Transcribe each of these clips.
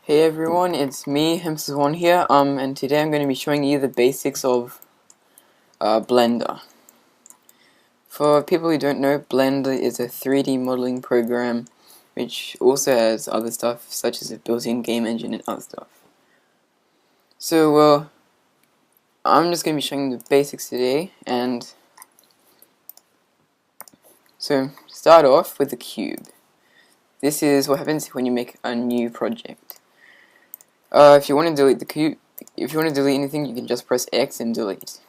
Hey everyone, it's me, Hemses1 here, and today I'm going to be showing you the basics of Blender. For people who don't know, Blender is a 3D modeling program which also has other stuff such as a built-in game engine and other stuff. So, I'm just going to be showing the basics today, and so start off with the cube. This is what happens when you make a new project. If you want to delete the cube, if you want to delete anything, you can just press X and delete.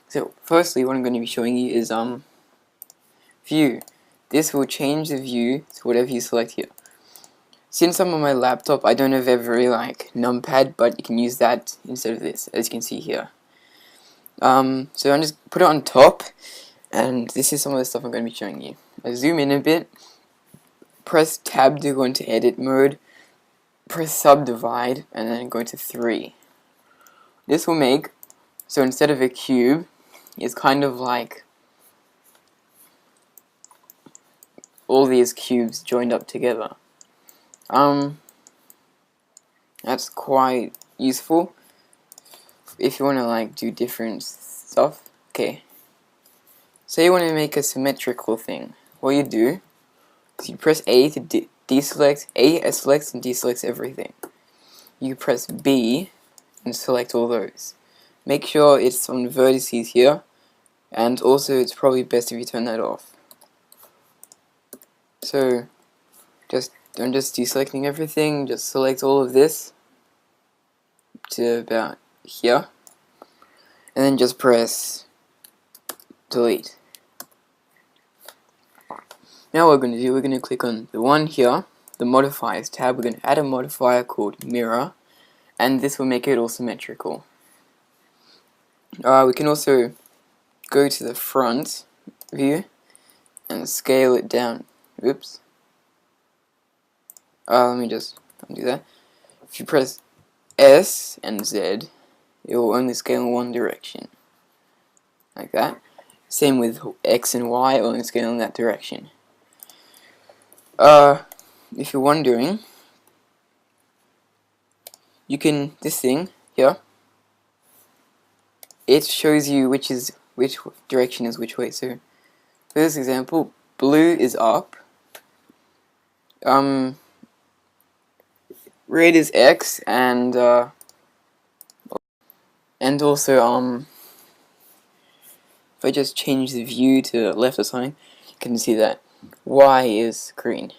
So firstly, what I'm going to be showing you is view. This will change the view to whatever you select here. Since I'm on my laptop, I don't have a very numpad, but you can use that instead of this, as you can see here. So I'm just put it on top, and this is some of the stuff I'm going to be showing you. I zoom in a bit, press tab to go into edit mode, press subdivide, and then go to 3. This will make, so instead of a cube, it's kind of like all these cubes joined up together. That's quite useful if you want to do different stuff. Okay, say you want to make a symmetrical thing. What you do is you press A to deselect. A selects and deselects everything. You press B and select all those. Make sure it's on vertices here, and also it's probably best if you turn that off. So I'm just deselecting everything, just select all of this to about here, and then just press delete. Now what we're going to do, we're going to click on the one here, the modifiers tab. We're going to add a modifier called mirror, and this will make it all symmetrical. We can also go to the front view and scale it down. Oops. Let me just undo that. If you press S and Z, it will only scale in one direction, like that. Same with X and Y, only scale in that direction. If you're wondering, you can, this thing here, it shows you which direction is which way. So for this example, blue is up, red is X, and also if I just change the view to left or something, you can see that Y is green.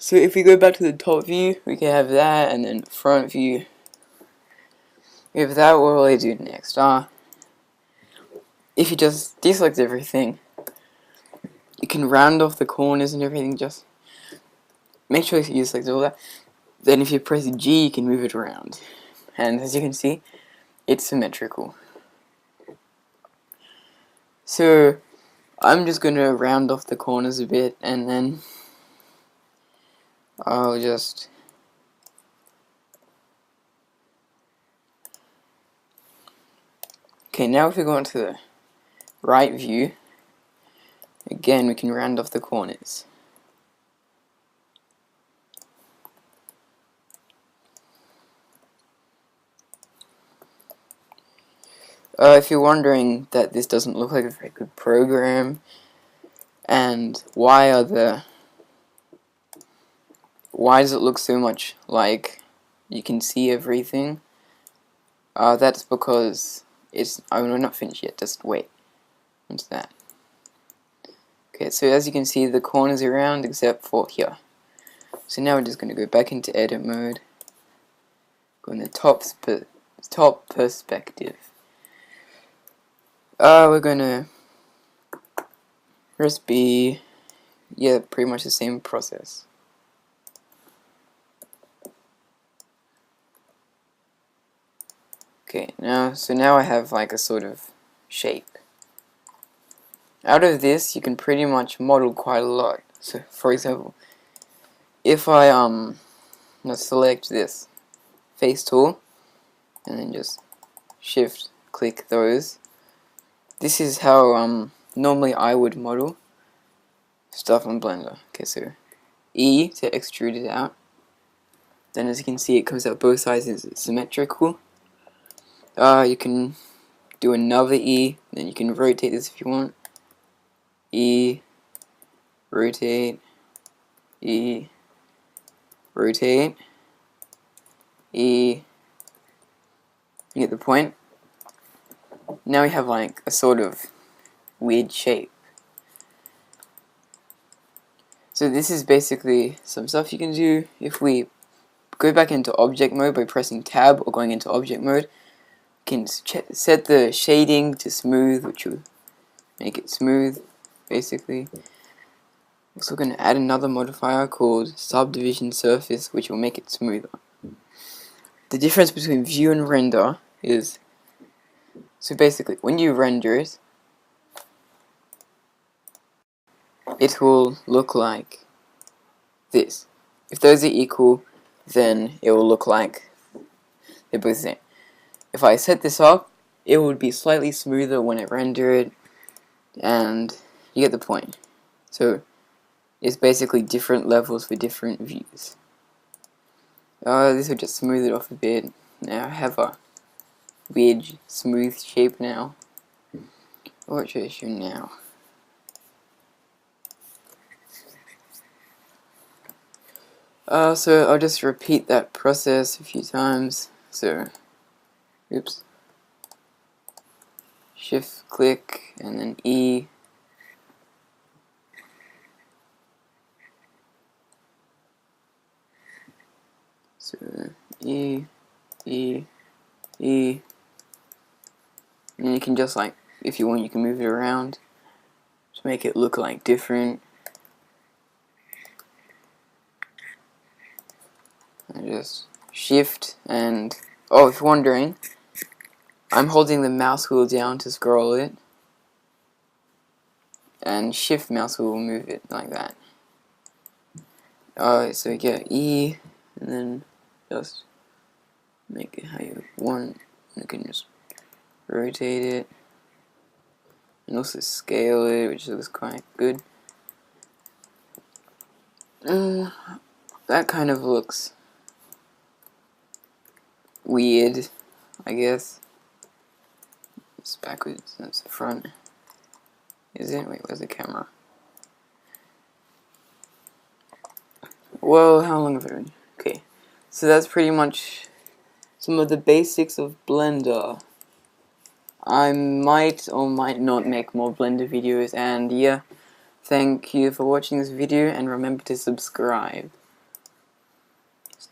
So if we go back to the top view, we can have that, and then front view. We have that. What will I do next? If you just deselect everything, you can round off the corners and everything. Just make sure you select all that. Then if you press G, you can move it around, and as you can see, it's symmetrical. So I'm just going to round off the corners a bit, and then I'll just okay, now if we go into the right view, again we can round off the corners. If you're wondering that this doesn't look like a very good program, and why does it look so much like you can see everything, that's because we're not finished yet, just wait. What's that? Okay, so as you can see, the corners are round except for here. So now we're just going to go back into edit mode, go in the top perspective. We're gonna press B. Yeah, pretty much the same process. Okay, so now I have like a sort of shape. Out of this, you can pretty much model quite a lot. So, for example, if I let's select this face tool, and then just shift click those. This is how normally I would model stuff on Blender. Okay, so E to extrude it out. Then as you can see, it comes out both sides, is symmetrical. You can do another E, then you can rotate this if you want. E, rotate, E, rotate, E. You get the point? Now we have like a sort of weird shape. So this is basically some stuff you can do. If we go back into object mode by pressing tab or going into object mode, you can set the shading to smooth, which will make it smooth basically. Also going to add another modifier called subdivision surface, which will make it smoother. The difference between view and render is, so basically when you render it, it will look like this. If those are equal, then it will look like they're both the same. If I set this up, it would be slightly smoother when I render it, and you get the point. So it's basically different levels for different views. This will just smooth it off a bit. Now I have a weird smooth shape now. What should I show now? So I'll just repeat that process a few times. So, oops. Shift click and then E. So E, E, E. And then you can just like, if you want, you can move it around to make it look like different. And just shift and, oh, if you're wondering, I'm holding the mouse wheel down to scroll it, and shift mouse wheel will move it like that. So you get E, and then just make it how you want. You can just rotate it, and also scale it, which looks quite good. That kind of looks weird, I guess. It's backwards, that's the front. Is it? Wait, where's the camera? Whoa, how long have I been? Okay, so that's pretty much some of the basics of Blender. I might or might not make more Blender videos, and yeah, thank you for watching this video, and remember to subscribe.